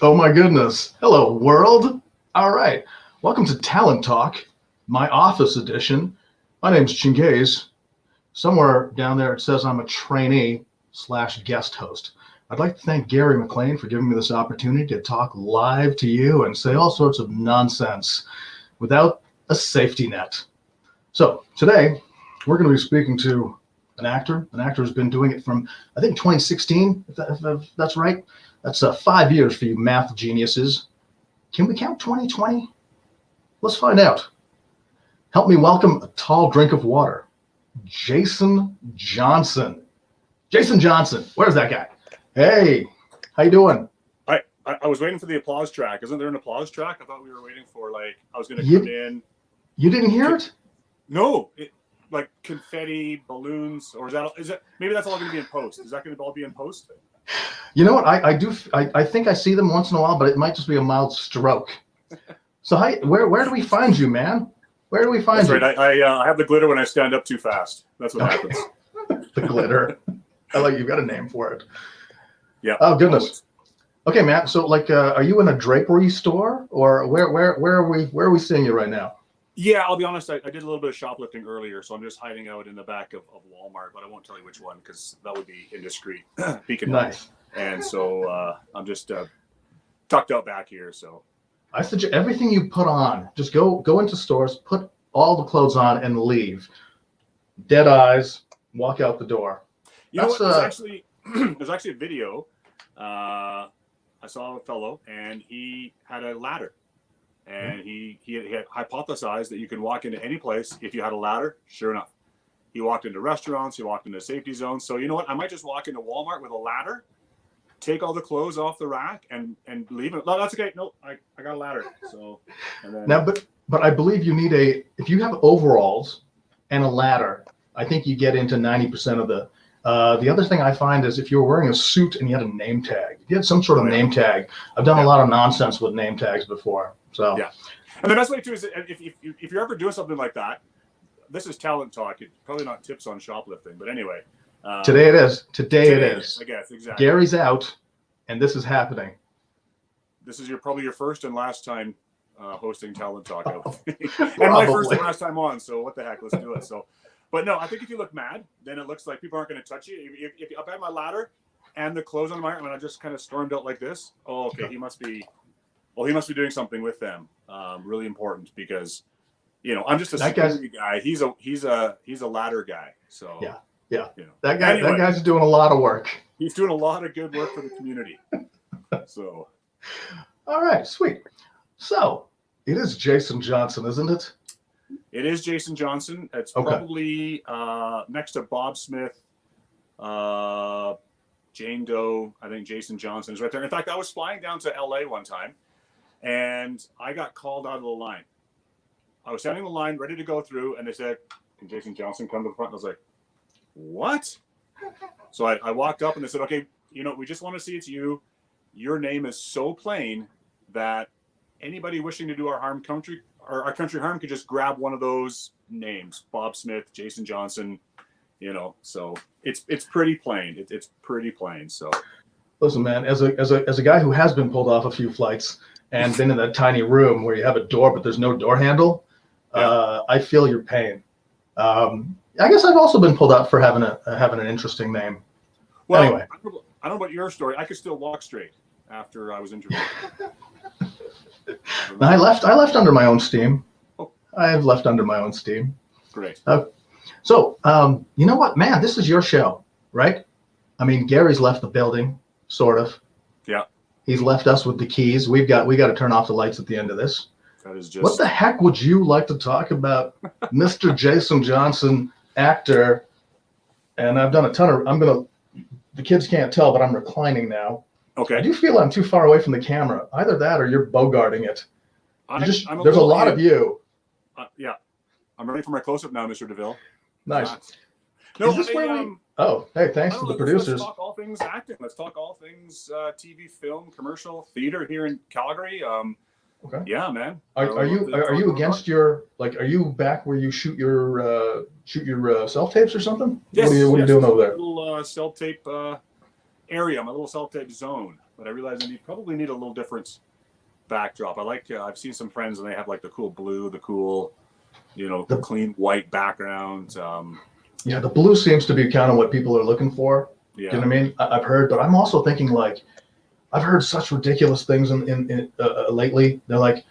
Oh my goodness. Hello, world. All right. Welcome to Talent Talk, my office edition. My name's Chingaze. Somewhere down there it says I'm a trainee / guest host. I'd like to thank Gary McLean for giving me this opportunity to talk live to you and say all sorts of nonsense without a safety net. So today we're going to be speaking to an actor. An actor who's been doing it from, I think, 2016, if that's right. That's 5 years for you math geniuses. Can we count 2020? Let's find out. Help me welcome a tall drink of water, Jason Johnson. Jason Johnson, where's that guy? Hey, how you doing? I was waiting for the applause track. Isn't there an applause track? I thought we were waiting for, like, I was going to come in. You didn't hear it? No, like confetti, balloons, or is that maybe that's all going to be in post? Is that going to all be in post? You know what? I think I see them once in a while, but it might just be a mild stroke. So where do we find you, man? Where do we find you? That's right. I have the glitter when I stand up too fast. That's what happens. The glitter. I like you've got a name for it. Yeah. Oh goodness. Okay, man. So like, are you in a drapery store, or where are we seeing you right now? Yeah, I'll be honest. I did a little bit of shoplifting earlier, so I'm just hiding out in the back of Walmart, but I won't tell you which one because that would be indiscreet. Nice. And so I'm just tucked out back here. So I suggest everything you put on, just go into stores, put all the clothes on, and leave. Dead eyes, walk out the door. You know what? There's actually a video. I saw a fellow, and he had a ladder. And he had hypothesized that you can walk into any place if you had a ladder. Sure enough, he walked into restaurants, he walked into safety zones. So you know what? I might just walk into Walmart with a ladder, take all the clothes off the rack, and leave it. No, that's okay. No, I got a ladder. So and then, now, but I believe you need if you have overalls and a ladder, I think you get into 90% of the. The other thing I find is if you're wearing a suit and you had a name tag, if you had some sort of name tag. I've done a lot of nonsense with name tags before. So yeah, and the best way too is if you're ever doing something like that, this is talent talk. It's probably not tips on shoplifting, but anyway. Today it is. Today it is. I guess exactly. Gary's out, and this is happening. This is probably your first and last time hosting talent talk, and my first and last time on. So what the heck? Let's do it. So. But no, I think if you look mad, then it looks like people aren't going to touch you. If I had my ladder and the clothes on my arm and I just kind of stormed out like this, oh, okay, he must be doing something with them. Really important because, I'm just a security guy. He's a ladder guy. So yeah. That guy's doing a lot of work. He's doing a lot of good work for the community. So, all right, sweet. So it is Jason Johnson, isn't it? It is Jason Johnson. It's probably next to Bob Smith, Jane Doe. I think Jason Johnson is right there. In fact, I was flying down to LA one time, and I got called out of the line. I was standing in the line, ready to go through, and they said, "Can Jason Johnson come to the front?" And I was like, "What?" So I walked up, and they said, "Okay, we just want to see it's you. Your name is so plain that anybody wishing to do our country harm could just grab one of those names, Bob Smith, Jason Johnson, so it's pretty plain. It's pretty plain. So listen, man, as a guy who has been pulled off a few flights and been in that tiny room where you have a door, but there's no door handle, I feel your pain. I guess I've also been pulled out for having an interesting name. Well, anyway, I don't know about your story. I could still walk straight after I was interviewed. I left under my own steam. I have left under my own steam. Great. So, you know what, man? This is your show, right? I mean, Gary's left the building, sort of. Yeah. He's left us with the keys. We got to turn off the lights at the end of this. That is just. What the heck would you like to talk about, Mr. Jason Johnson, actor? And I've done a ton of. The kids can't tell, but I'm reclining now. Okay. I do feel I'm too far away from the camera. Either that or you're bogarting it. There's a lot of you. Yeah. I'm ready for my close-up now, Mr. DeVille. Nice. No, hey, thanks to the producers. Let's talk all things acting. Let's talk all things TV, film, commercial, theater here in Calgary. Okay. Yeah, man. Are you against your are you back where you shoot your self tapes or something? Yes. What are you doing over there? Little self tape area, my little self tape zone. but I realized I probably need a little different backdrop. I like, I've seen some friends and they have like the cool blue, the cool, clean white background. Yeah, the blue seems to be kind of what people are looking for. Yeah. Do you know what I mean? I've heard, but I'm also thinking like, I've heard such ridiculous things lately. They're like,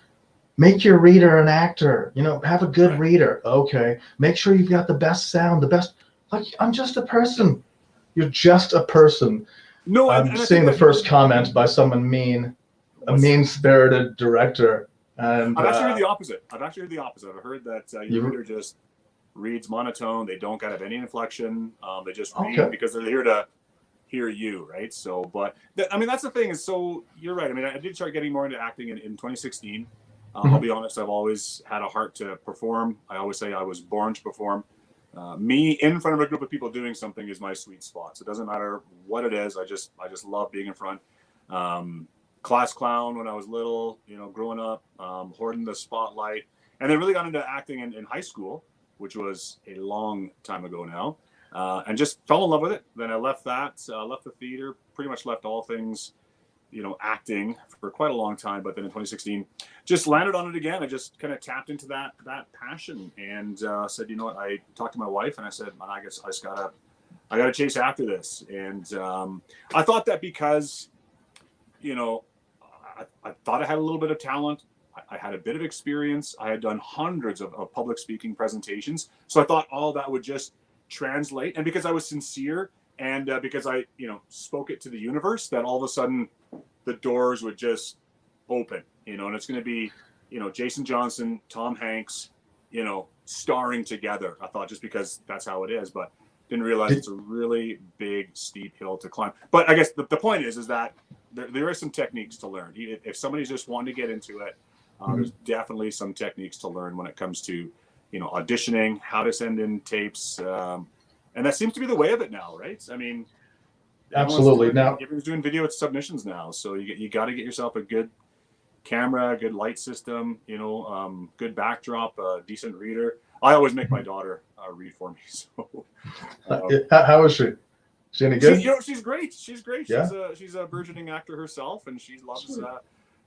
make your reader an actor, have a good reader. Okay. Make sure you've got the best sound, like, I'm just a person. You're just a person. No, I'm seeing the first comment by someone a mean-spirited director. And I've actually heard the opposite. I've heard that your reader just reads monotone. They don't have any inflection. They just read because they're here to hear you, right? So, but that's the thing. Is so you're right. I mean, I did start getting more into acting in 2016. I'll be honest. I've always had a heart to perform. I always say I was born to perform. Me in front of a group of people doing something is my sweet spot. So it doesn't matter what it is. I just love being in front. Class clown when I was little, growing up, hoarding the spotlight, and then really got into acting in high school, which was a long time ago now, and just fell in love with it. Then I left that, left the theater, pretty much left all things, acting for quite a long time. But then in 2016, just landed on it again. I just kind of tapped into that passion and said, I talked to my wife and I said, I guess I gotta chase after this. And I thought that because, I thought I had a little bit of talent. I had a bit of experience. I had done hundreds of public speaking presentations. So I thought all that would just translate. And because I was sincere and because I, spoke it to the universe, that all of a sudden the doors would just open, and it's going to be, Jason Johnson, Tom Hanks, starring together. I thought just because that's how it is, but didn't realize it's a really big, steep hill to climb. But I guess the point is that there are some techniques to learn. If somebody's just wanting to get into it, there's definitely some techniques to learn when it comes to, auditioning, how to send in tapes. And that seems to be the way of it now, right? I mean, absolutely. Now everyone's doing video submissions now. So you got to get yourself a good camera, good light system, good backdrop, decent reader. I always make my daughter read for me. So, how is she? Is she any good? She's great. She's great. Yeah? She's a burgeoning actor herself, and she loves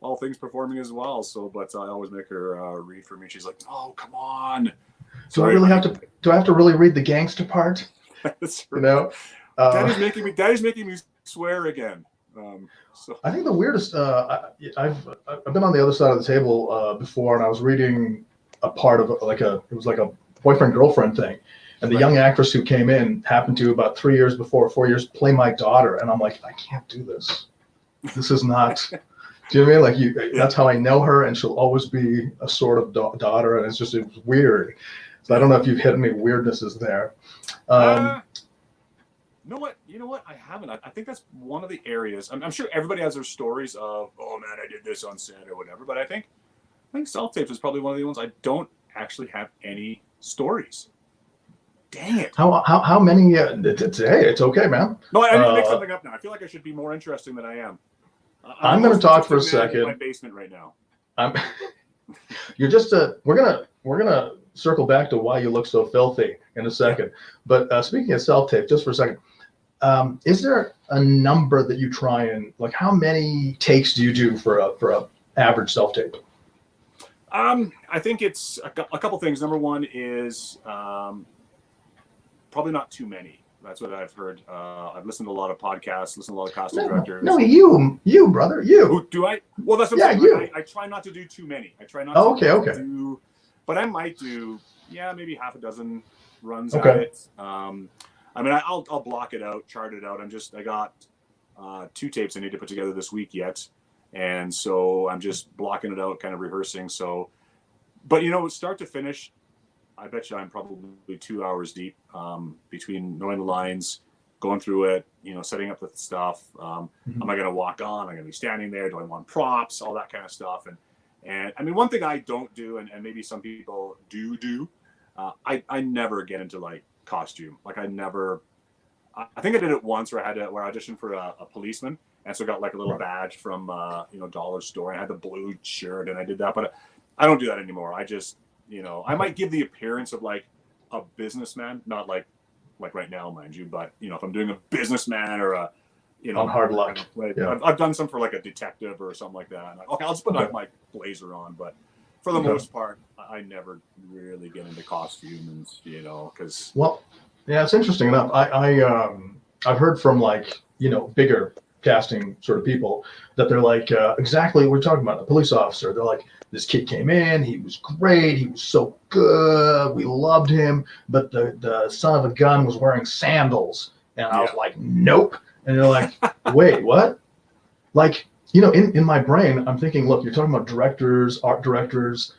all things performing as well. So, but I always make her read for me. She's like, "Oh, come on." Do I have to really read the gangster part? That's right. Daddy's making me swear again. So I think the weirdest. I've been on the other side of the table before, and I was reading a part of it was like a boyfriend girlfriend thing, and the young actress who came in happened to about 3 years before, 4 years, play my daughter, and I'm like, I can't do this. This is not. Do you know what I mean? Like that's how I know her, and she'll always be a sort of daughter, and it was weird. So I don't know if you've hit any weirdnesses there. You know what? I haven't. I think that's one of the areas. I'm sure everybody has their stories of, oh man, I did this on set or whatever. But I think self-tapes is probably one of the ones I don't actually have any stories. Dang it! How many? It's okay, man. No, I need to make something up now. I feel like I should be more interesting than I am. I'm going to talk for a second. In my basement right now. You're just we're gonna circle back to why you look so filthy in a second. Yeah. But speaking of self-tape, just for a second, is there a number that you try and like? How many takes do you do for a average self-tape? I think it's a couple things. Number one is probably not too many. That's what I've heard. I've listened to a lot of podcasts, listened to a lot of casting directors. No, you, brother, you. Who, do I? Well, that's what I'm saying. You. I try not to do too many. I try not to do, but I might do, maybe half a dozen runs at it. I mean, I'll block it out, chart it out. I got 2 tapes I need to put together this week yet. And so I'm just blocking it out, kind of rehearsing. So, but start to finish, I bet you I'm probably 2 hours deep between knowing the lines, going through it, setting up the stuff. Am I going to walk on? Am I going to be standing there? Do I want props? All that kind of stuff. And I mean, one thing I don't do, and maybe some people do, I never get into like costume. Like I think I did it once where I auditioned for a policeman. And so I got like a little badge from, dollar store. And I had the blue shirt and I did that, but I don't do that anymore. I just, I might give the appearance of like a businessman, not like right now, mind you, but if I'm doing a businessman or a on hard luck. Like, Yeah. I've done some for like a detective or something like that. Okay, I'll just put my blazer on, but for the most part, I never really get into costumes, because. Well, yeah, it's interesting enough. I've heard from like, bigger casting sort of people that they're like, exactly what we're talking about, a police officer. They're like, this kid came in, he was great, he was so good, we loved him, but the son of a gun was wearing sandals. And I was like, nope. And they're like, wait, what? Like, in my brain, I'm thinking, look, you're talking about directors, art directors,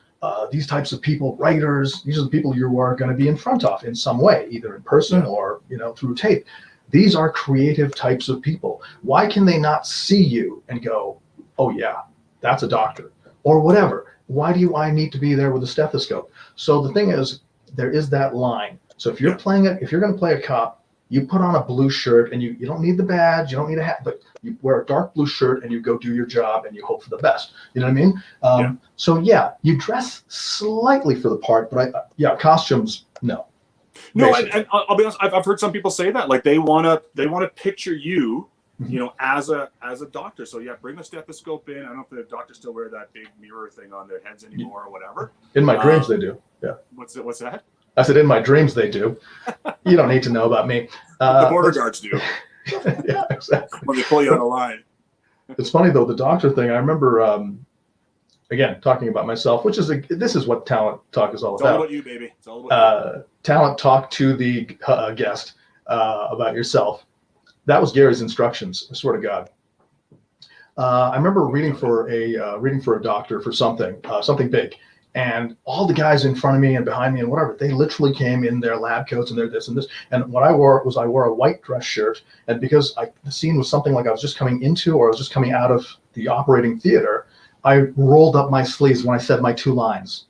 these types of people, writers. These are the people you are going to be in front of in some way, either in person or, through tape. These are creative types of people. Why can they not see you and go, oh yeah, that's a doctor or whatever? Why do I need to be there with a stethoscope? So the thing is, there is that line. So if you're if you're going to play a cop, you put on a blue shirt and you don't need the badge, you don't need a hat, but you wear a dark blue shirt and you go do your job and you hope for the best. You know what I mean? So you dress slightly for the part, but costumes, no. No, and I'll be honest, I've heard some people say that, like they want to picture you, as a doctor. So bring the stethoscope in. I don't know if the doctors still wear that big mirror thing on their heads anymore or whatever. In my dreams, they do. Yeah. What's that? I said, in my dreams, they do. You don't need to know about me. The border guards do. Yeah, exactly. When they pull you on the line. It's funny though, the doctor thing. I remember, again, talking about myself, which is this is what talent talk is all about. It's all about you, baby. It's all about you. Talent talk to the guest about yourself. That was Gary's instructions. I swear to God. I remember reading for a doctor for something big, and all the guys in front of me and behind me and whatever, they literally came in their lab coats and their this and this. And what I wore a white dress shirt, and because the scene was something like I was just coming into or I was just coming out of the operating theater, I rolled up my sleeves when I said my 2 lines,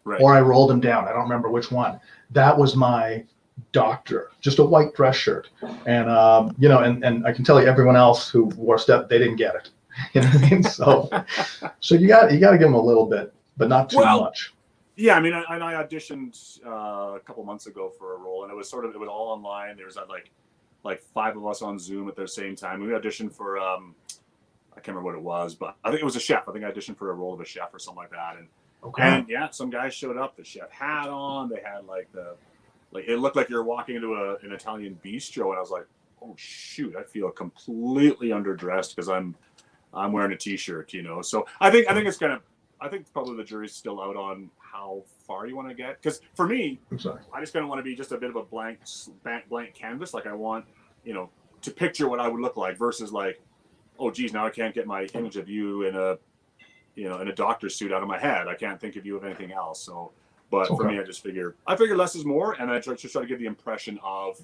or I rolled them down. I don't remember which one. That was my doctor, just a white dress shirt. And and I can tell you, everyone else who wore they didn't get it. You know what I mean? So you got to give them a little bit, but not too much. Yeah, I mean, I auditioned a couple months ago for a role, and it was all online. There was like 5 of us on Zoom at the same time. We auditioned for I can't remember what it was, but I think it was a chef. I think I auditioned for a role of a chef or something like that. And some guys showed up. The chef hat on. They had it looked like you're walking into an Italian bistro, and I was like, oh shoot, I feel completely underdressed because I'm wearing a t-shirt, So I think it's I think probably the jury's still out on how far you want to get. Because for me, I just kind of want to be just a bit of a blank canvas. Like I want, to picture what I would look like versus like, oh geez, now I can't get my image of you in a doctor's suit out of my head. I can't think of you of anything else. So, but for me, I figure less is more, and I just try to give the impression of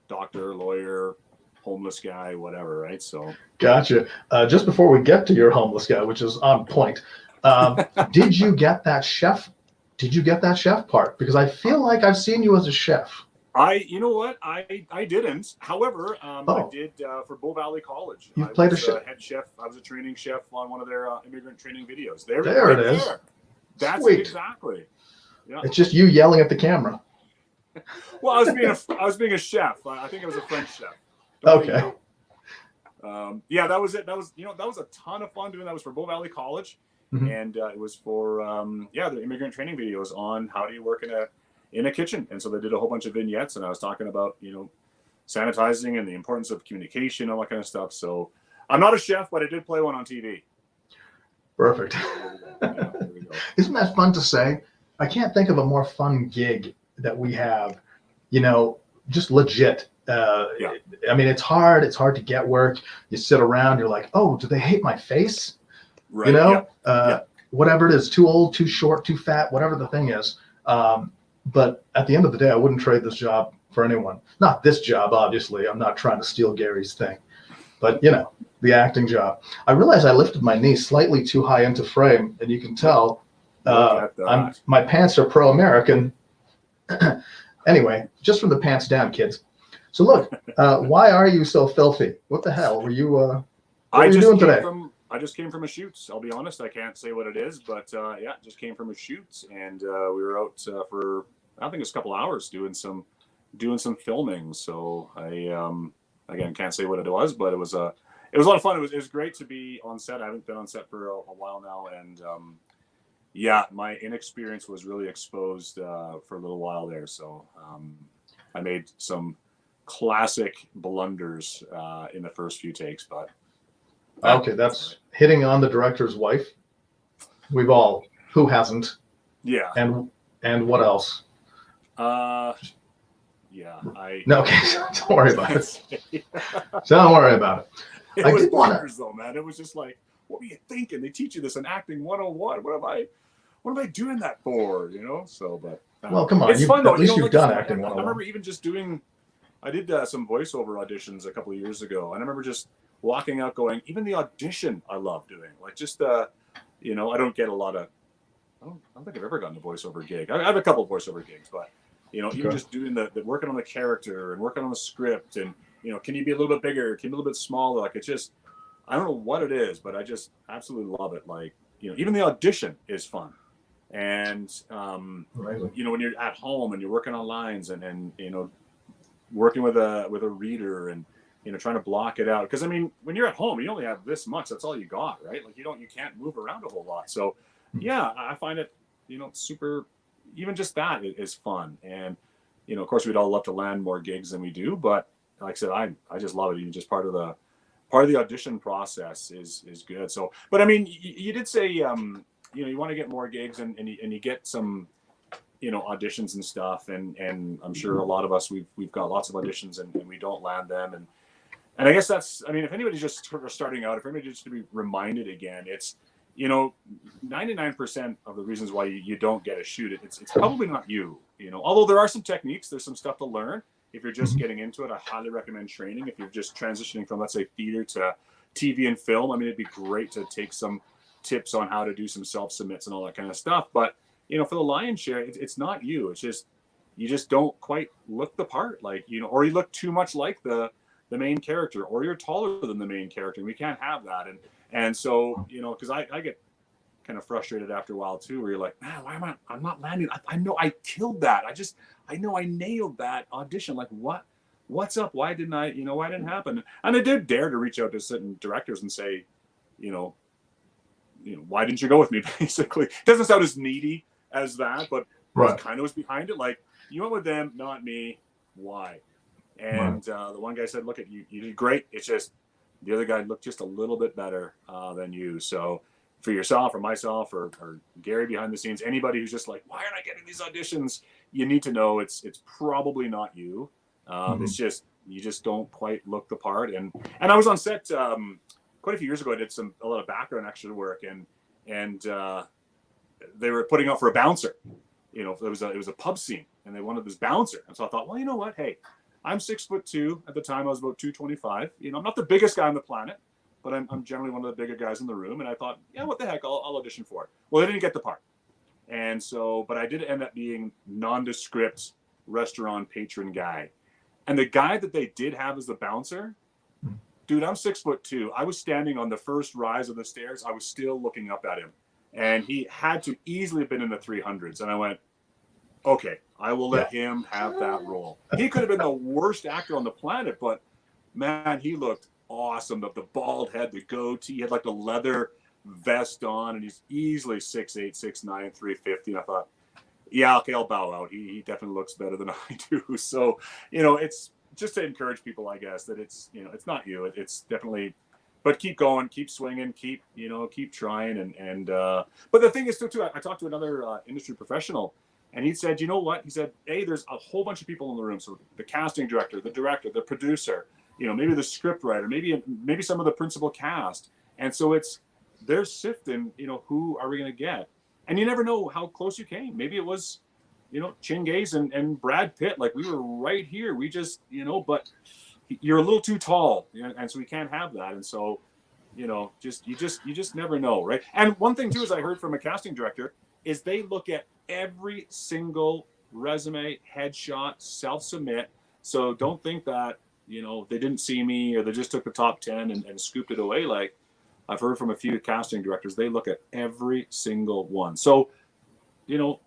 doctor, lawyer, homeless guy, whatever, right? So gotcha. Just before we get to your homeless guy, which is on point, did you get that chef? Did you get that chef part? Because I feel like I've seen you as a chef. You know what? I didn't. However, I did for Bow Valley College. You played a chef. Head chef. I was a training chef on one of their immigrant training videos. There it is. There. That's sweet. Exactly. Yeah. It's just you yelling at the camera. Well, I was being a chef. I think I was a French chef. Okay. That was it. That was a ton of fun doing that. Was for Bow Valley College, and it was for the immigrant training videos on how do you work in a kitchen. And so they did a whole bunch of vignettes, and I was talking about sanitizing and the importance of communication, all that kind of stuff. So I'm not a chef, but I did play one on TV. Perfect. There we go. Isn't that fun to say? I can't think of a more fun gig that we have. Just legit. I mean, it's hard. It's hard to get work. You sit around. You're like, oh, do they hate my face? Right. Whatever it is, too old, too short, too fat, whatever the thing is. But at the end of the day, I wouldn't trade this job for anyone. Not this job, obviously. I'm not trying to steal Gary's thing. But, the acting job. I realized I lifted my knee slightly too high into frame, and you can tell my pants are pro-American. Anyway, just from the pants down, kids. So look, why are you so filthy? What the hell were you? What were you doing today? I just came from a shoot. I'll be honest, I can't say what it is, but just came from a shoot, and we were out for I think it was a couple hours doing some filming. So again, can't say what it was, but it was a lot of fun. It was great to be on set. I haven't been on set for a while now, and yeah, my inexperience was really exposed for a little while there. So I made some classic blunders in the first few takes, but okay, that's hitting on the director's wife. We've all, who hasn't? Yeah. And what else? Yeah, No, okay, don't worry about it. Don't worry about it. It was blunders though, man. It was just like, what were you thinking? They teach you this in acting 101. What am I doing that for? You know? So, but well, come on, it's fun though. At least you know, you've like done said, acting I 101. remember even just doing. I did some voiceover auditions a couple of years ago, and I remember just walking out going, even the audition I love doing. Like just you know, I don't get a lot of. I don't think I've ever gotten a voiceover gig. I have a couple of voiceover gigs, but you know, even just doing the working on the character and working on the script, and you know, can you be a little bit bigger? Can you be a little bit smaller? Like it's just, I don't know what it is, but I just absolutely love it. Like, you know, even the audition is fun. And, you know, when you're at home and you're working on lines and, you know, working with a reader and, you know, trying to block it out. Cause I mean, when you're at home, you only have this much, that's all you got, right? Like you can't move around a whole lot. So yeah, I find it, you know, super, even just that is fun. And, you know, of course we'd all love to land more gigs than we do, but like I said, I just love it. Even just part of the audition process is good. So, but I mean, you did say, you know, you want to get more gigs and you get some, you know, auditions and stuff. And I'm sure a lot of us, we've got lots of auditions and we don't land them. And I guess that's, I mean, if anybody's just starting out, if anybody's just to be reminded again, it's, you know, 99% of the reasons why you don't get a shoot, it's probably not you, you know, although there are some techniques, there's some stuff to learn. If you're just getting into it, I highly recommend training. If you're just transitioning from, let's say, theater to TV and film, I mean, it'd be great to take some tips on how to do some self-submits and all that kind of stuff. But, you know, for the lion's share, it's not you. It's just, you just don't quite look the part, like, you know, or you look too much like the main character, or you're taller than the main character. And we can't have that. And so, you know, because I get kind of frustrated after a while too, where you're like, man, why I'm not landing. I know I killed that. I know I nailed that audition. Like what's up? Why didn't it happen? And I did dare to reach out to certain directors and say, you know, why didn't you go with me? Basically, it doesn't sound as needy as that, but right. Kind of was behind it. Like, you went with them, not me. Why? And the one guy said, look, you did great. It's just the other guy looked just a little bit better than you. So for yourself or myself or Gary behind the scenes, anybody who's just like, why aren't I getting these auditions? You need to know it's probably not you. It's just, you just don't quite look the part. And I was on set quite a few years ago. I did a lot of background extra work and they were putting out for a bouncer. You know, it was a pub scene and they wanted this bouncer. And so I thought, well, you know what? Hey, I'm 6'2". At the time I was about 225. You know, I'm not the biggest guy on the planet, but I'm generally one of the bigger guys in the room. And I thought, yeah, what the heck, I'll audition for it. Well, I didn't get the part. And so, but I did end up being nondescript restaurant patron guy. And the guy that they did have as the bouncer, dude, I'm 6'2". I was standing on the first rise of the stairs. I was still looking up at him. And he had to easily have been in the 300s. And I went, okay, I will let him have that role. He could have been the worst actor on the planet, but man, he looked awesome. The bald head, the goatee, he had like a leather vest on, and he's easily 6'8", 6'9", 350. And I thought, yeah, okay, I'll bow out. He definitely looks better than I do. So, you know, it's just to encourage people, I guess, that it's, you know, it's not you. It's definitely, but keep going, keep swinging, keep trying. And but the thing is too, I talked to another industry professional, and he said, you know what? He said, hey, there's a whole bunch of people in the room. So the casting director, the director, the producer, you know, maybe the script writer, maybe some of the principal cast. And so they're sifting, you know, who are we going to get? And you never know how close you came. Maybe it was, you know, Chingaze and Brad Pitt. Like, we were right here. We just, you know, but you're a little too tall, you know, and so we can't have that. And so, you know, you just never know, right? And one thing too is I heard from a casting director is they look at every single resume, headshot, self-submit. So don't think that, you know, they didn't see me or they just took the top 10 and scooped it away. Like, I've heard from a few casting directors, they look at every single one. So, you know,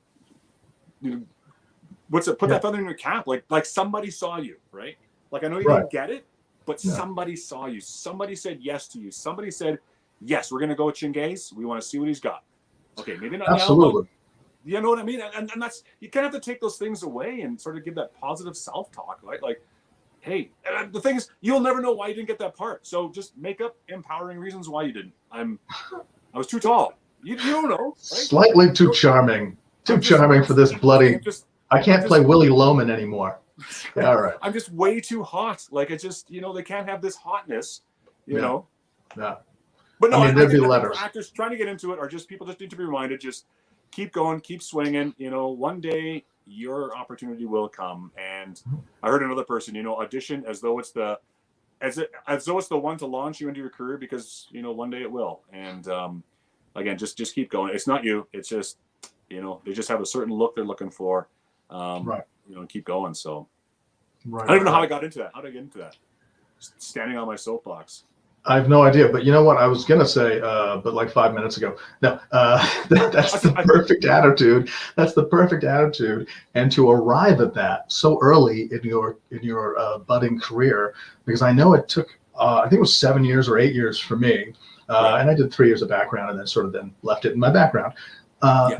put that feather in your cap. Like somebody saw you, right? Like, I know you don't get it, but Yeah. somebody saw you. Somebody said yes to you. Somebody said, yes, we're going to go with Chingaze. We want to see what he's got. Okay, maybe not Absolutely. now, but you know what I mean? And that's, you kind of have to take those things away and sort of give that positive self-talk, right? Like, hey, and the thing is, you'll never know why you didn't get that part. So just make up empowering reasons why you didn't. I was too tall. You don't know, right? Slightly too charming. Too charming for this bloody. I can't play Willie Loman anymore. All right. I'm just way too hot. Like, it just, they can't have this hotness, you know? Yeah. But no, I mean, there'd be I think letters. for actors trying to get into it, or just people just need to be reminded, just keep going, keep swinging. One day your opportunity will come. And I heard another person, audition as though it's the one to launch you into your career, because one day it will. And again, just keep going. It's not you. It's just they just have a certain look they're looking for. Right. Keep going. So right, I don't even know how I got into that. How did I get into that? Just standing on my soapbox. I have no idea, but you know what I was gonna say, but like 5 minutes ago. No, that's the perfect attitude. That's the perfect attitude, and to arrive at that so early in your budding career, because I know it took I think it was 7 years or 8 years for me, and I did 3 years of background and then sort of left it in my background.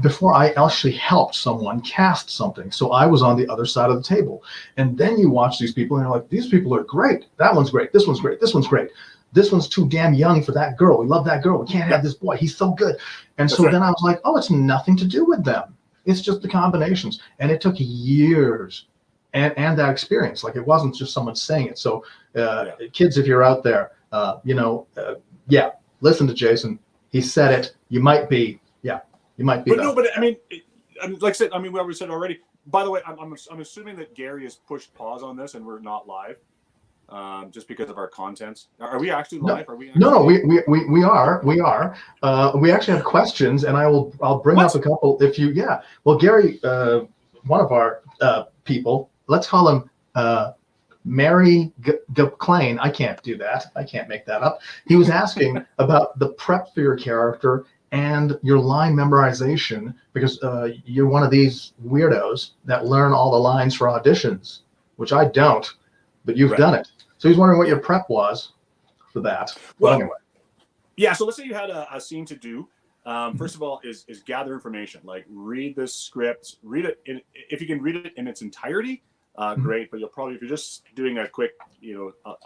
Before I actually helped someone cast something. So I was on the other side of the table. And then you watch these people and you're like, these people are great. That one's great. This one's great. This one's great. This one's too damn young for that girl. We love that girl. We can't have this boy. He's so good. And so then I was like, oh, it's nothing to do with them. It's just the combinations. And it took years and that experience. Like, it wasn't just someone saying it. So kids, if you're out there, listen to Jason. He said it. You might be. You might be. But no, but I mean, like I said, we already said already. By the way, I'm assuming that Gary has pushed pause on this and we're not live, just because of our content. Are we actually live? No. Are we? No, we are. We actually have questions, and I'll bring up a couple if you. Yeah. Well, Gary, one of our people, let's call him Mary Klein. I can't do that. I can't make that up. He was asking about the prep for your character and your line memorization, because you're one of these weirdos that learn all the lines for auditions, which I don't, but you've done it. So he's wondering what your prep was for that. Well, anyway. Yeah, so let's say you had a scene to do. First of all, is gather information. Like, read the script, read it. If you can read it in its entirety, great. But you'll probably, if you're just doing a quick,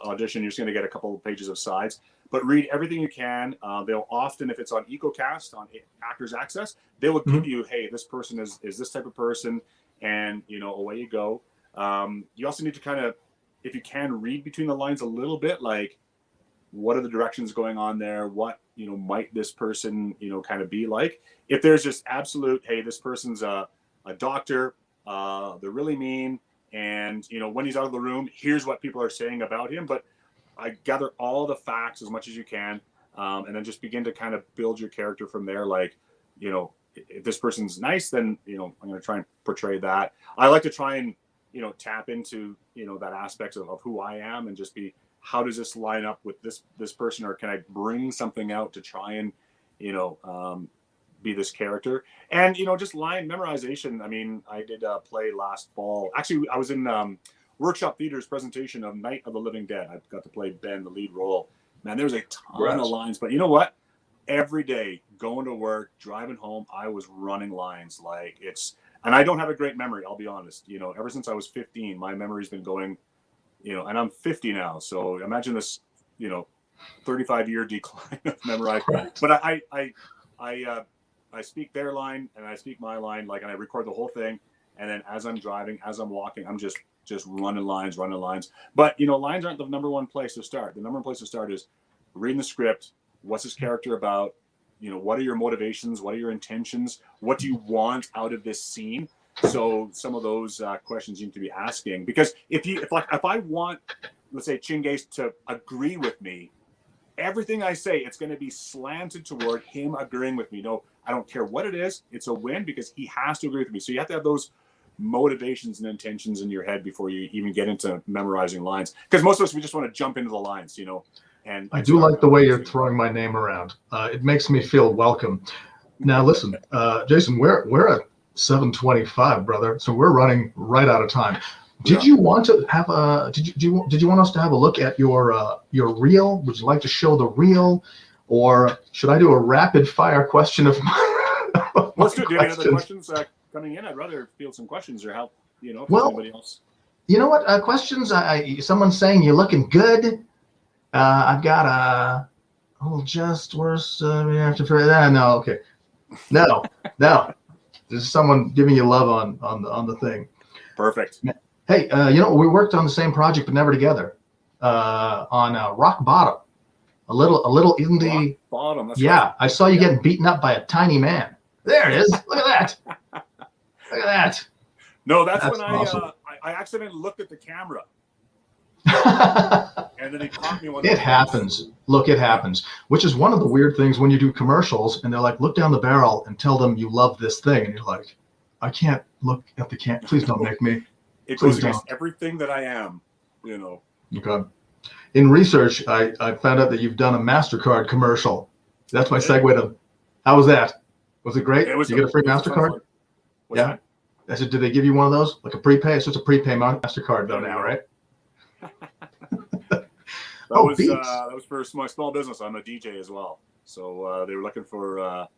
audition, you're just going to get a couple of pages of sides. But read everything you can. They'll often, if it's on EcoCast, on Actors Access, they will give you, hey, this person is this type of person, and away you go. You also need to kind of, if you can, read between the lines a little bit, like, what are the directions going on there? What might this person kind of be like? If there's just absolute, hey, this person's a doctor, they're really mean, and when he's out of the room, here's what people are saying about him. But I gather all the facts as much as you can, and then just begin to kind of build your character from there. Like, if this person's nice, then I'm going to try and portray that. I like to try and tap into that aspect of who I am, and just be, how does this line up with this person, or can I bring something out to try and be this character? And just line memorization. I mean, I did a play last fall. Actually, I was in Workshop Theater's presentation of Night of the Living Dead. I got to play Ben, the lead role. Man, there was a ton of lines, but you know what? Every day going to work, driving home, I was running lines. Like, and I don't have a great memory, I'll be honest. Ever since I was 15, my memory's been going, and I'm 50 now. So imagine this, 35-year decline of memorizing. But I speak their line and I speak my line, like, and I record the whole thing. And then as I'm driving, as I'm walking, I'm just running lines. But lines aren't the number one place to start. The number one place to start is reading the script. What's this character about? What are your motivations? What are your intentions? What do you want out of this scene? So some of those questions you need to be asking, because if I want, let's say, Chingaze to agree with me, everything I say, it's going to be slanted toward him agreeing with me. No, I don't care what it is. It's a win because he has to agree with me. So you have to have those motivations and intentions in your head before you even get into memorizing lines. Because most of us, we just want to jump into the lines, And I do like the way you're throwing my name around. It makes me feel welcome. Now, listen, Jason, we're at 7:25, brother. So we're running right out of time. Did you want to have a? Did you want us to have a look at your reel? Would you like to show the reel, or should I do a rapid fire question of my? Let's do it. Do you have any other questions coming in? I'd rather field some questions or help. If there's anybody else. You know what? Questions. Someone's saying you're looking good. I've got a. Oh, just worse. No, okay. No. There's someone giving you love on the thing. Perfect. Hey, we worked on the same project but never together. On Rock Bottom, a little indie. Rock Bottom. That's yeah, right. I saw you getting beaten up by a tiny man. There it is. Look at that. Look at that. No, that's when awesome. I accidentally looked at the camera. And then he caught me. It happens. Look, it happens. Which is one of the weird things when you do commercials and they're like, look down the barrel and tell them you love this thing. And you're like, I can't look at the camera. Please don't make me. It goes against everything that I am, Okay. In research, I found out that you've done a Mastercard commercial. That's my segue to. How was that? Was it great? Did you get a free Mastercard? Yeah. I said, did they give you one of those? Like a prepay? It's just a prepay Mastercard though now, right? That was for my small business. I'm a DJ as well. So they were looking for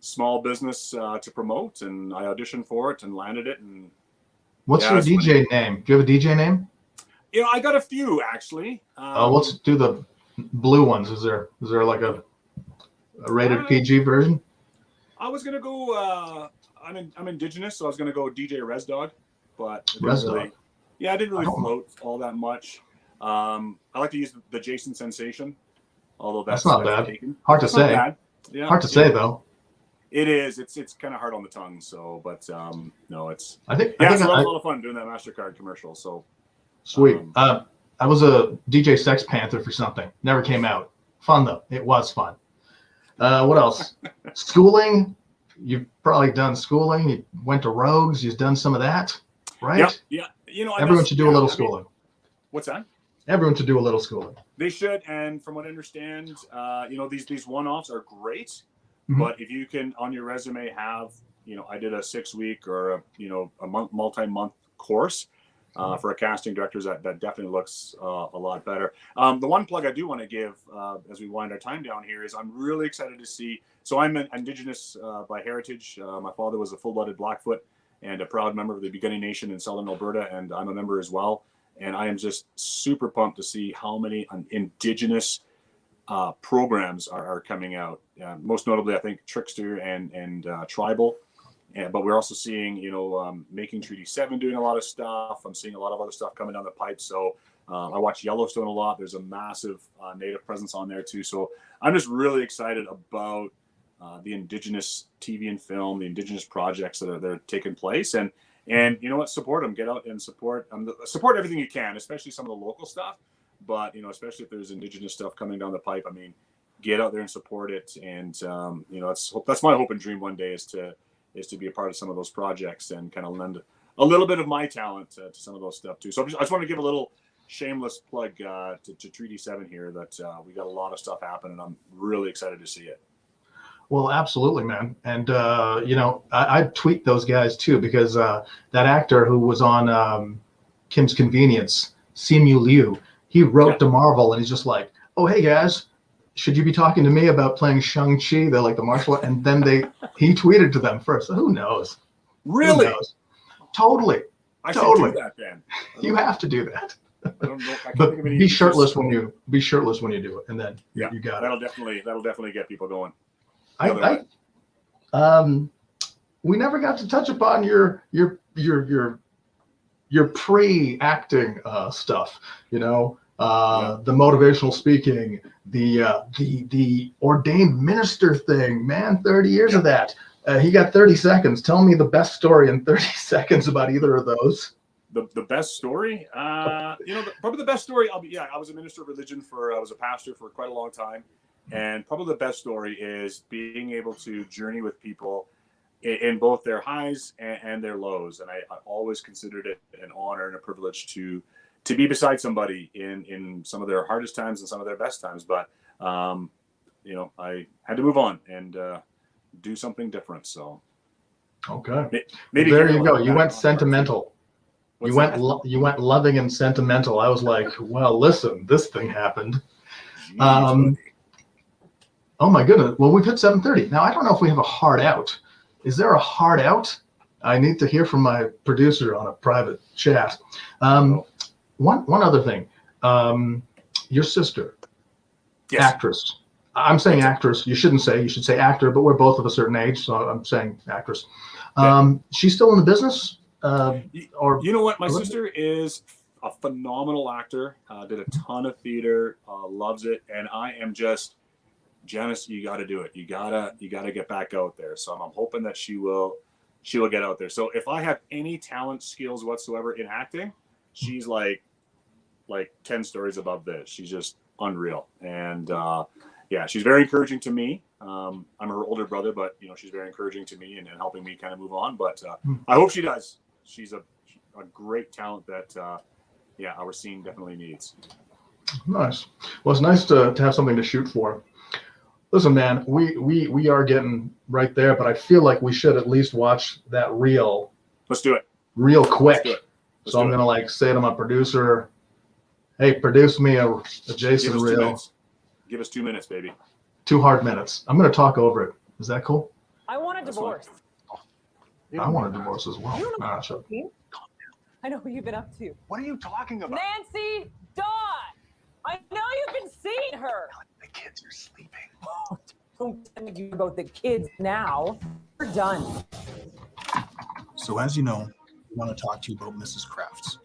small business to promote, and I auditioned for it and landed it. And what's your DJ name? Do you have a DJ name? I got a few actually. Let's do the blue ones. Is there like a rated PG version? I was gonna go. I'm Indigenous, so I was gonna go DJ Resdog, but Resdog. I didn't really float all that much. I like to use the Jason Sensation, although that's not bad. Hard to say. Yeah, hard to say though. It is. It's kind of hard on the tongue. So, but no, it's. I think it's a lot of fun doing that Mastercard commercial. So sweet. I was a DJ Sex Panther for something. Never came out. Fun though. It was fun. What else? Schooling. You've probably done schooling. You went to Rogues. You've done some of that, right? Yeah. Everyone should do a little schooling. What's that? Everyone should do a little schooling. They should, and from what I understand, these one-offs are great. Mm-hmm. But if you can on your resume have, I did a 6-week or a multi-month course for a casting director, that definitely looks a lot better. The one plug I do want to give as we wind our time down here is I'm really excited to see. So I'm an Indigenous by heritage. My father was a full-blooded Blackfoot and a proud member of the Beginning Nation in Southern Alberta, and I'm a member as well. And I am just super pumped to see how many Indigenous programs are coming out. Most notably, I think Trickster and Tribal. But we're also seeing, Making Treaty 7 doing a lot of stuff. I'm seeing a lot of other stuff coming down the pipe. So I watch Yellowstone a lot. There's a massive Native presence on there too. So I'm just really excited about the Indigenous TV and film, the Indigenous projects that are taking place. And you know what? Support them. Get out and support everything you can, especially some of the local stuff. But especially if there's Indigenous stuff coming down the pipe, get out there and support it. And that's my hope and dream one day is to be a part of some of those projects and kind of lend a little bit of my talent to some of those stuff too. So I just want to give a little shameless plug to Treaty 7 here that we got a lot of stuff happening. I'm really excited to see it. Well, absolutely, man. And, I tweet those guys too, because that actor who was on Kim's Convenience, Simu Liu, he wrote to Marvel and he's just like, oh, hey guys, should you be talking to me about playing Shang-Chi? They're like the martial art. And then he tweeted to them first. So who knows? Really? Who knows? Totally. I should do that then. You have to do that. I don't know. But be shirtless when you do it. And then you got that'll definitely get people going. We never got to touch upon your pre-acting stuff, the motivational speaking, the ordained minister thing, man, 30 years of that. He got 30 seconds. Tell me the best story in 30 seconds about either of those. The best story? Probably the best story. I was a minister of religion I was a pastor for quite a long time. And probably the best story is being able to journey with people in both their highs and their lows. And I always considered it an honor and a privilege to be beside somebody in some of their hardest times and some of their best times. But, I had to move on and do something different. So, okay. Maybe there you go. You went sentimental. You went loving and sentimental. I was like, well, listen, this thing happened. Jeez, Oh my goodness. Well, we've hit 7:30. Now, I don't know if we have a hard out. Is there a hard out? I need to hear from my producer on a private chat. One other thing. Your sister, yes. actress. I'm saying actress. You shouldn't say. You should say actor, but we're both of a certain age, so I'm saying actress. She's still in the business? Or you know what? My sister is a phenomenal actor. Did a ton of theater. Loves it, and I am just, Janice, you got to do it. You gotta get back out there. So I'm hoping that she will get out there. So if I have any talent skills whatsoever in acting, she's like 10 stories above this. She's just unreal. And yeah, she's very encouraging to me. I'm her older brother, but she's very encouraging to me and helping me kind of move on. But I hope she does. She's a great talent that our scene definitely needs. Nice. Well, it's nice to have something to shoot for. Listen, man, we are getting right there, but I feel like we should at least watch that reel. Let's do it. Real quick. Let's do it. So I'm gonna say to my producer, hey, produce me a Jason reel. Give us 2 minutes, baby. 2 hard minutes. I'm gonna talk over it. Is that cool? I want a divorce. I want a divorce as well. Sure. I know what you've been up to. What are you talking about? Nancy Dodd! I know you've been seeing her. The kids are sleeping. Don't tell me about the kids now. We're done. So as you know, I want to talk to you about Mrs. Crafts.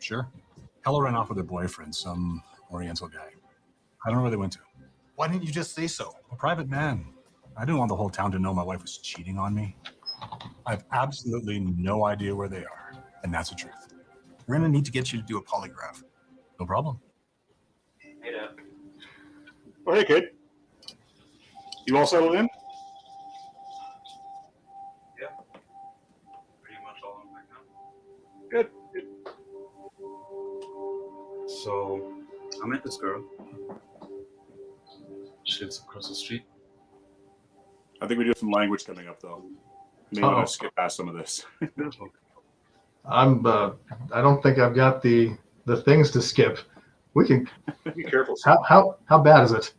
Sure. Ella ran off with her boyfriend, some Oriental guy. I don't know where they went to. Why didn't you just say so? A private man. I didn't want the whole town to know my wife was cheating on me. I have absolutely no idea where they are, and that's the truth. We're going to need to get you to do a polygraph. No problem. Hey, Dad. Oh, hey, kid. You all settled in? Yeah. Pretty much all on my now. Good. So, I met this girl. She lives across the street. I think we do have some language coming up, though. Maybe want to skip past some of this. I don't think I've got the things to skip. We can. Be careful. How bad is it?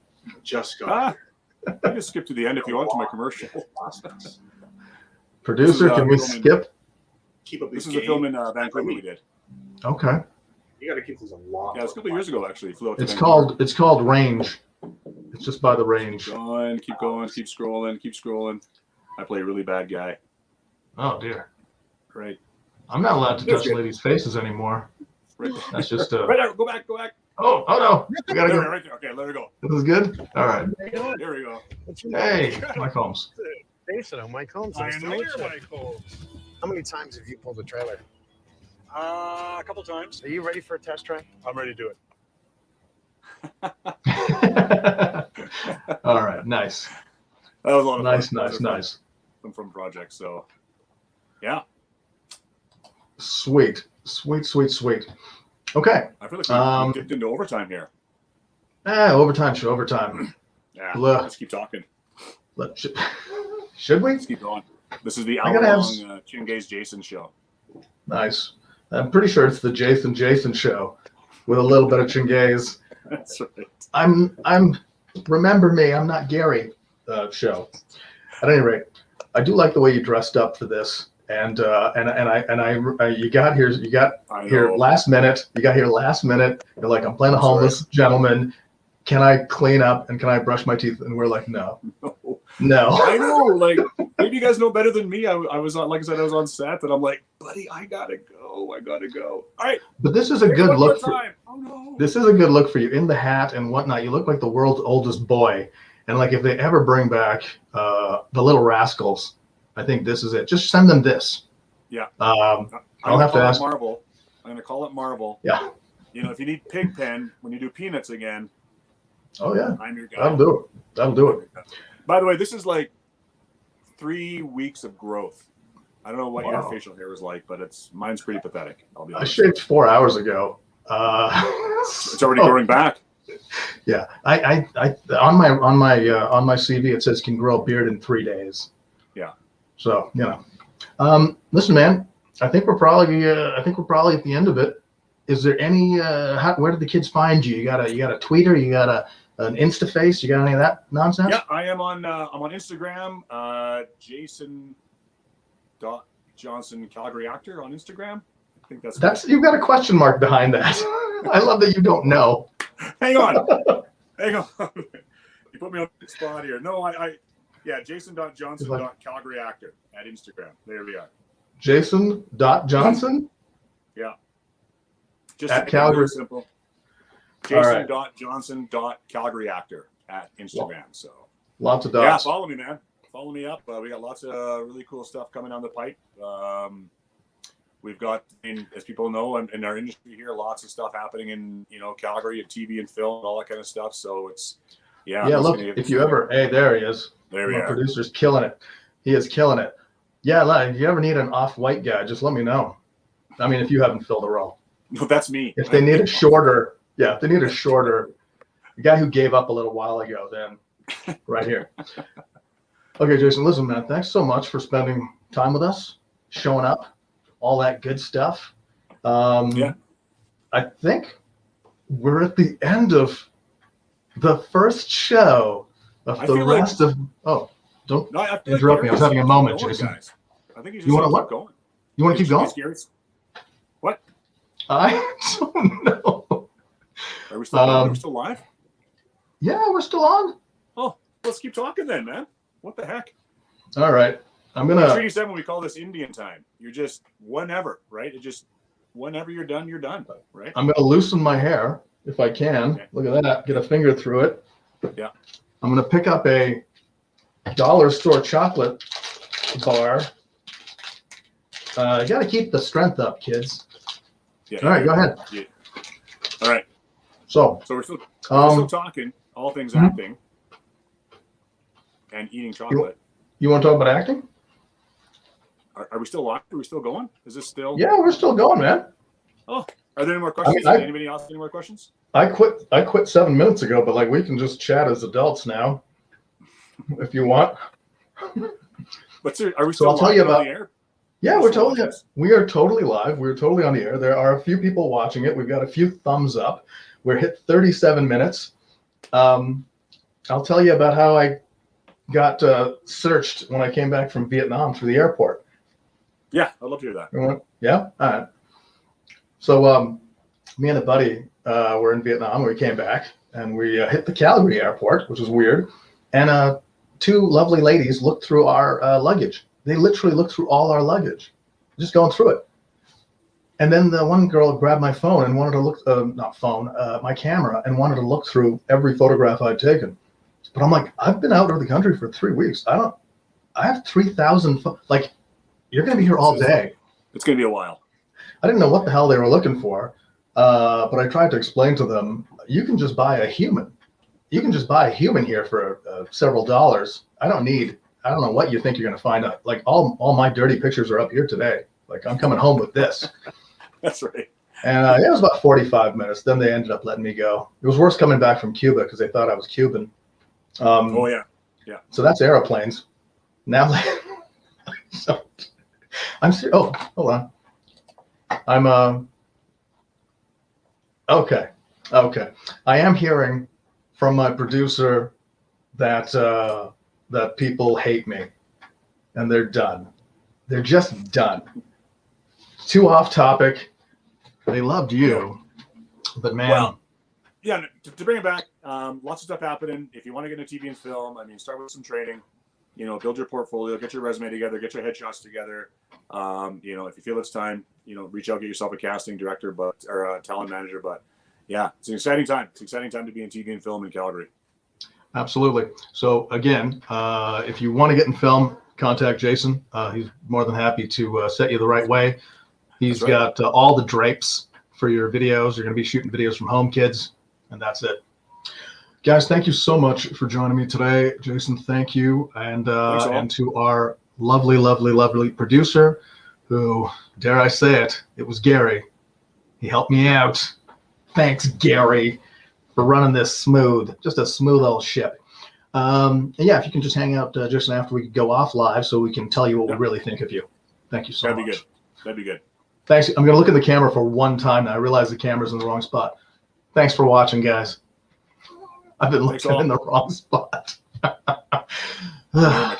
Just got. You can skip to the end if you want to my commercial. Producer, can we skip? Keep up. This is a film in Vancouver we did. Okay. You got to keep this a lot. Yeah, it's a couple of years ago actually. Flew out to it's called Range. It's just by the range. Keep going, keep scrolling. I play a really bad guy. Oh dear. Right. I'm not allowed to touch ladies' faces anymore. Right. That's just right there. Go back. Oh no. We gotta go. Right there. Okay, let her go. This is good? All right. There we go. Hey, Mike Holmes. Jason, I'm Mike Holmes. I know you're Mike Holmes. How many times have you pulled a trailer? A couple times. Are you ready for a test drive? I'm ready to do it. All right, nice. That was a lot of fun. Nice. I'm from project, so yeah. Sweet. Okay. I feel like we dipped into overtime here. Overtime. Yeah. Let's keep talking. Should we? Let's keep going. This is the hour-long Chingay's Jason show. Nice. I'm pretty sure it's the Jason show with a little bit of Chingay's. That's right. I'm remember me, I'm not Gary show. At any rate, I do like the way you dressed up for this. And you got here last minute. You're like, I'm playing a homeless gentleman. Can I clean up and can I brush my teeth? And we're like, no. I know. Like, maybe you guys know better than me. I was on, like I said, I was on set, and I'm like, buddy, I gotta go. All right. But this is a good look for. Oh no. This is a good look for you in the hat and whatnot. You look like the world's oldest boy. And like, if they ever bring back the Little Rascals, I think this is it. Just send them this. Yeah. I'll have to ask. Marvel. I'm gonna call it Marvel. Yeah. You know, if you need Pigpen when you do Peanuts again. Oh yeah. I'm your guy. That'll do it. By the way, this is like 3 weeks of growth. I don't know what your facial hair is like, but mine's pretty pathetic. I'll be honest. I shaved 4 hours ago. It's already growing back. Yeah. I on my CV it says can grow a beard in 3 days. Yeah. So, listen, man, I think we're probably at the end of it. Is there any where did the kids find you? You got a Twitter, you got an Instaface, you got any of that nonsense? Yeah, I am on I'm on Instagram, Jason.Johnson Calgary actor on Instagram. I think that's you've got a question mark behind that. I love that you don't know. Hang on. You put me on the spot here. No, Jason.Johnson.Calgary actor at Instagram. There we are. Jason.Johnson? Yeah. Just at Calgary. Simple. Jason.Johnson.Calgary actor at Instagram. So lots of dots. Yeah, follow me, man. Follow me up. We got lots of really cool stuff coming down the pipe. We've got, as people know, in our industry here, lots of stuff happening in Calgary at TV and film and all that kind of stuff. So it's look, if you ever, there he is. There we are. Producer's killing it. He is killing it. Yeah, if you ever need an off-white guy, just let me know. I mean, if you haven't filled a role. No, that's me. If they need a shorter, the guy who gave up a little while ago, then right here. Okay, Jason, listen, man, thanks so much for spending time with us, showing up, all that good stuff. I think we're at the end of the first show of the rest of. Oh, don't interrupt me. I was having a moment, Jason. Guys. I think you want to what? Going. You want to keep going? What? I don't know. Are we still live? Yeah, we're still on. Oh, let's keep talking then, man. What the heck? All right. I'm going to. Treaty 7, we call this Indian time. You're just whenever, right? It just whenever you're done, right? I'm going to loosen my hair if I can. Okay. Look at that. Get a finger through it. Yeah. I'm going to pick up a dollar store chocolate bar. You got to keep the strength up, kids. Yeah. All right, go ahead. Yeah. All right. So we're still talking all things acting and eating chocolate. You want to talk about acting? Are we still live? Are we still going? Is this still? Yeah, we're still going, man. Oh, are there any more questions? Anybody else? Any more questions? I quit 7 minutes ago, but we can just chat as adults now, if you want. But are we still? So I'll tell you about. The air? Yeah, we are totally live. We're totally on the air. There are a few people watching it. We've got a few thumbs up. We're hit 37 minutes. I'll tell you about how I got searched when I came back from Vietnam through the airport. Yeah, I'd love to hear that. Yeah? All right. So me and a buddy were in Vietnam when we came back, and we hit the Calgary airport, which was weird. And two lovely ladies looked through our luggage. They literally looked through all our luggage, just going through it. And then the one girl grabbed my phone and wanted to look, my camera, and wanted to look through every photograph I'd taken. But I'm like, I've been out of the country for 3 weeks. I have 3,000, you're going to be here all day. It's going to be a while. I didn't know what the hell they were looking for. But I tried to explain to them, you can just buy a human. You can just buy a human here for several dollars. I don't know what you think you're going to find out. All my dirty pictures are up here today. I'm coming home with this. That's right. And it was about 45 minutes. Then they ended up letting me go. It was worse coming back from Cuba because they thought I was Cuban. Oh, yeah. Yeah. So that's airplanes. Now, so I'm serious. Oh, hold on. I'm, okay. I am hearing from my producer that people hate me and they're done. They're just done. Too off topic. They loved you, but man. Well, yeah, to bring it back, lots of stuff happening. If you want to get into TV and film, start with some training, build your portfolio, get your resume together, get your headshots together. If you feel it's time, reach out, get yourself a casting director, or a talent manager. But yeah, it's an exciting time. It's an exciting time to be in TV and film in Calgary. Absolutely. So again, if you want to get in film, contact Jason. He's more than happy to set you the right way. He's got all the drapes for your videos. You're going to be shooting videos from home, kids, and that's it. Guys, thank you so much for joining me today. Jason, thank you. And to our lovely, lovely, lovely producer who, dare I say it, it was Gary. He helped me out. Thanks, Gary, for running this smooth, just a smooth little ship. And yeah, if you can just hang out, Jason, after we go off live so we can tell you what we really think of you. Thank you so much. That'd be good. That'd be good. Thanks. I'm going to look in the camera for one time now. I realize the camera's in the wrong spot. Thanks for watching, guys. I've been Thanks looking all. in the wrong spot. Where am I